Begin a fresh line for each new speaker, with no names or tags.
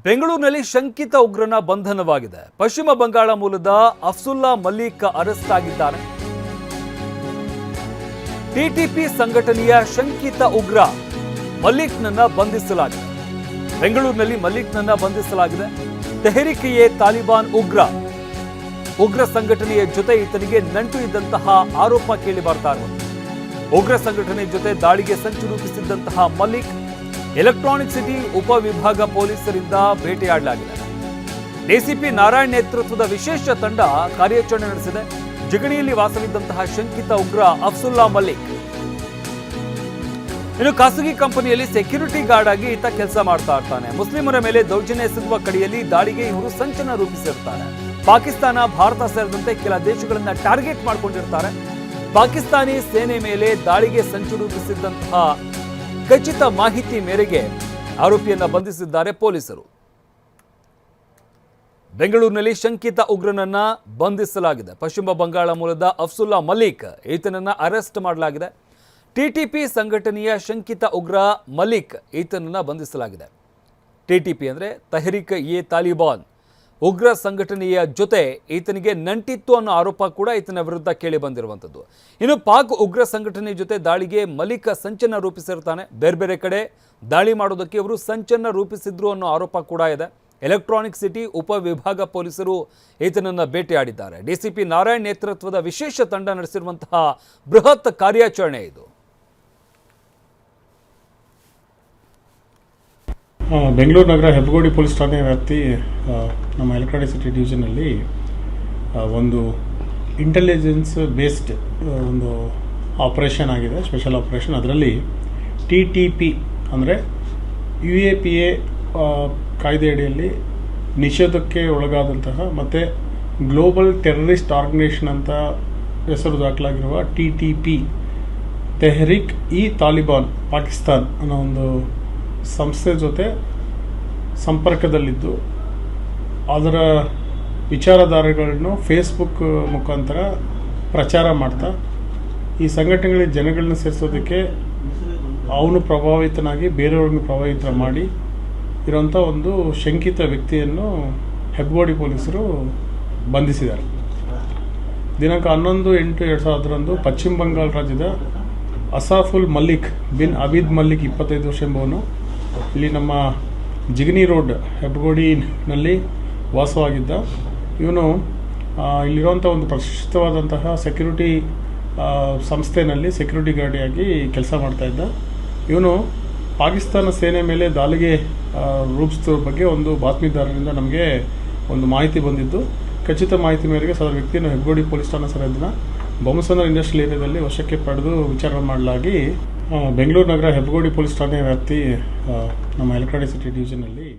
ಬೆಂಗಳೂರಿನಲ್ಲಿ ಶಂಕಿತ ಉಗ್ರನ ಬಂಧನವಾಗಿದೆ. ಪಶ್ಚಿಮ ಬಂಗಾಳ ಮೂಲದ ಅಫ್ಸುಲ್ಲಾ ಮಲ್ಲಿಕ್ ಅರೆಸ್ಟ್ ಆಗಿದ್ದಾನೆ. ಟಿಟಿಪಿ ಸಂಘಟನೆಯ ಶಂಕಿತ ಉಗ್ರ ಮಲ್ಲಿಕ್ನನ್ನ ಬಂಧಿಸಲಾಗಿದೆ. ಬೆಂಗಳೂರಿನಲ್ಲಿ ಮಲ್ಲಿಕ್ನನ್ನ ಬಂಧಿಸಲಾಗಿದೆ. ತೆಹರಿಕ್-ಇ ತಾಲಿಬಾನ್ ಉಗ್ರ ಸಂಘಟನೆಯ ಜೊತೆ ಈತನಿಗೆ ನಂಟು ಇದ್ದಂತಹ ಆರೋಪ ಕೇಳಿ ಬರ್ತಾ ಇರುವುದು. ಉಗ್ರ ಸಂಘಟನೆ ಜೊತೆ ದಾಳಿಗೆ ಸಂಚು ರೂಪಿಸಿದ್ದಂತಹ ಮಲ್ಲಿಕ್ ಎಲೆಕ್ಟ್ರಾನಿಕ್ ಸಿಟಿ ಉಪವಿಭಾಗ ಪೊಲೀಸರಿಂದ ಭೇಟಿಯಾಡಲಾಗಿದೆ. ಡಿಸಿಪಿ ನಾರಾಯಣ್ ನೇತೃತ್ವದ ವಿಶೇಷ ತಂಡ ಕಾರ್ಯಾಚರಣೆ ನಡೆಸಿದೆ. ಜಿಗಣಿಯಲ್ಲಿ ವಾಸವಿದ್ದಂತಹ ಶಂಕಿತ ಉಗ್ರ ಅಫ್ಸುಲ್ಲಾ ಮಲ್ಲಿಕ್ ಇನ್ನು ಖಾಸಗಿ ಕಂಪನಿಯಲ್ಲಿ ಸೆಕ್ಯೂರಿಟಿ ಗಾರ್ಡ್ ಆಗಿ ಈತ ಕೆಲಸ ಮಾಡ್ತಾ ಇರ್ತಾನೆ. ಮುಸ್ಲಿಮರ ಮೇಲೆ ದೌರ್ಜನ್ಯ ಎಸಗುವ ಕಡೆಯಲ್ಲಿ ದಾಳಿಗೆ ಇವರು ಸಂಚನ ರೂಪಿಸಿರ್ತಾರೆ. ಪಾಕಿಸ್ತಾನ, ಭಾರತ ಸೇರಿದಂತೆ ಕೆಲ ದೇಶಗಳನ್ನ ಟಾರ್ಗೆಟ್ ಮಾಡಿಕೊಂಡಿರ್ತಾರೆ. ಪಾಕಿಸ್ತಾನಿ ಸೇನೆ ಮೇಲೆ ದಾಳಿಗೆ ಸಂಚು ರೂಪಿಸಿದ್ದಂತಹ ಖಚಿತ ಮಾಹಿತಿ ಮೇರೆಗೆ ಆರೋಪಿಯನ್ನ ಬಂಧಿಸಿದ್ದಾರೆ ಪೊಲೀಸರು. ಬೆಂಗಳೂರಿನಲ್ಲಿ ಶಂಕಿತ ಉಗ್ರನನ್ನ ಬಂಧಿಸಲಾಗಿದೆ. ಪಶ್ಚಿಮ ಬಂಗಾಳ ಮೂಲದ ಅಫ್ಸುಲ್ಲಾ ಮಲ್ಲಿಕ್ ಈತನನ್ನ ಅರೆಸ್ಟ್ ಮಾಡಲಾಗಿದೆ. ಟಿಟಿಪಿ ಸಂಘಟನೆಯ ಶಂಕಿತ ಉಗ್ರ ಮಲ್ಲಿಕ್ ಈತನನ್ನ ಬಂಧಿಸಲಾಗಿದೆ. ಟಿಟಿಪಿ ಅಂದರೆ ತೆಹರಿಕ್-ಇ ತಾಲಿಬಾನ್ ಉಗ್ರ ಸಂಘಟನೆಯ ಜೊತೆ ಈತನಿಗೆ ನಂಟಿತ್ತು ಅನ್ನೋ ಆರೋಪ ಕೂಡ ಈತನ ವಿರುದ್ಧ ಕೇಳಿ ಬಂದಿರುವಂಥದ್ದು. ಇನ್ನು ಪಾಕ್ ಉಗ್ರ ಸಂಘಟನೆ ಜೊತೆ ದಾಳಿಗೆ ಮಲ್ಲಿಕ್ ಸಂಚನ್ನ ರೂಪಿಸಿರ್ತಾನೆ. ಬೇರೆ ಬೇರೆ ಕಡೆ ದಾಳಿ ಮಾಡೋದಕ್ಕೆ ಇವರು ಸಂಚನ್ನ ರೂಪಿಸಿದ್ರು ಅನ್ನೋ ಆರೋಪ ಕೂಡ ಇದೆ. ಎಲೆಕ್ಟ್ರಾನಿಕ್ ಸಿಟಿ ಉಪವಿಭಾಗ ಪೊಲೀಸರು ಈತನನ್ನು ಭೇಟಿಯಾಡಿದ್ದಾರೆ. ಡಿಸಿಪಿ ನಾರಾಯಣ್ ನೇತೃತ್ವದ ವಿಶೇಷ ತಂಡ ನಡೆಸಿರುವಂತಹ ಬೃಹತ್ ಕಾರ್ಯಾಚರಣೆ ಇದು.
ಬೆಂಗಳೂರು ನಗರ ಹೆಬ್ಬಗೋಡಿ ಪೊಲೀಸ್ ಠಾಣೆ ವ್ಯಾಪ್ತಿ ನಮ್ಮ ಎಲೆಕ್ಟ್ರಾನಿಕ್ ಸಿಟಿ ಡಿವಿಷನಲ್ಲಿ ಒಂದು ಇಂಟೆಲಿಜೆನ್ಸ್ ಬೇಸ್ಡ್ ಒಂದು ಆಪರೇಷನ್ ಆಗಿದೆ, ಸ್ಪೆಷಲ್ ಆಪರೇಷನ್. ಅದರಲ್ಲಿ TTP ಅಂದರೆ UAPA ಕಾಯ್ದೆಯಡಿಯಲ್ಲಿ ನಿಷೇಧಕ್ಕೆ ಒಳಗಾದಂತಹ ಮತ್ತು ಗ್ಲೋಬಲ್ ಟೆರರಿಸ್ಟ್ ಆರ್ಗನೈಸೇಷನ್ ಅಂತ ಹೆಸರು ದಾಖಲಾಗಿರುವ TTP ತೆಹರಿಕ್-ಇ ತಾಲಿಬಾನ್ ಪಾಕಿಸ್ತಾನ್ ಅನ್ನೋ ಒಂದು ಸಂಸ್ಥೆ ಜೊತೆ ಸಂಪರ್ಕದಲ್ಲಿದ್ದು ಅದರ ವಿಚಾರಧಾರೆಗಳನ್ನು ಫೇಸ್ಬುಕ್ ಮುಖಾಂತರ ಪ್ರಚಾರ ಮಾಡ್ತಾ ಈ ಸಂಘಟನೆಗಳಿಗೆ ಜನಗಳನ್ನ ಸೇರಿಸೋದಕ್ಕೆ ಅವನು ಪ್ರಭಾವಿತನಾಗಿ ಬೇರೆಯವ್ರನ್ನ ಪ್ರಭಾವಿತ ಮಾಡಿ ಇರೋಂಥ ಒಂದು ಶಂಕಿತ ವ್ಯಕ್ತಿಯನ್ನು ಹೆಬ್ಬಗೋಡಿ ಪೊಲೀಸರು ಬಂಧಿಸಿದ್ದಾರೆ. ದಿನಾಂಕ 11/8/2010 ಪಶ್ಚಿಮ ಬಂಗಾಳ ರಾಜ್ಯದ ಅಸಾಫುಲ್ ಮಲ್ಲಿಕ್ ಬಿನ್ ಅಬೀದ್ ಮಲ್ಲಿಕ್ 25 ವರ್ಷ ಎಂಬುವನು ಇಲ್ಲಿ ನಮ್ಮ ಜಿಗಣಿ ರೋಡ್ ಹೆಬ್ಬಗೋಡಿನಲ್ಲಿ ವಾಸವಾಗಿದ್ದ. ಇವನು ಇಲ್ಲಿರುವಂಥ ಒಂದು ಪ್ರತಿಷ್ಠಿತವಾದಂತಹ ಸೆಕ್ಯೂರಿಟಿ ಸಂಸ್ಥೆಯಲ್ಲಿ ಸೆಕ್ಯೂರಿಟಿ ಗಾರ್ಡಿಯಾಗಿ ಕೆಲಸ ಮಾಡ್ತಾಯಿದ್ದ. ಇವನು ಪಾಕಿಸ್ತಾನ ಸೇನೆ ಮೇಲೆ ದಾಳಿಗೆ ರೂಪಿಸಿದ ಬಗ್ಗೆ ಒಂದು ಬಾತ್ಮೀದಾರರಿಂದ ನಮಗೆ ಒಂದು ಮಾಹಿತಿ ಬಂದಿದ್ದು, ಖಚಿತ ಮಾಹಿತಿ ಮೇರೆಗೆ ಸದರ ವ್ಯಕ್ತಿಯನ್ನು ಹೆಬ್ಬಗೋಡಿ ಪೊಲೀಸ್ ಠಾಣಾ ಸರಹದ್ದಿನ ಬೊಮ್ಮಸಂದ್ರ ಇಂಡಸ್ಟ್ರಿಯಲ್ ಏರಿಯಾದಲ್ಲಿ ವಶಕ್ಕೆ ಪಡೆದು ವಿಚಾರಣೆ ಮಾಡಲಾಗಿ ಬೆಂಗಳೂರು ನಗರ ಹೆಬ್ಬಗೋಡಿ ಪೊಲೀಸ್ ಠಾಣೆ ವ್ಯಾಪ್ತಿ ನಮ್ಮ ಎಲೆಕ್ಟ್ರಾನಿಕ್ ಸಿಟಿ ಡಿವಿಷನಲ್ಲಿ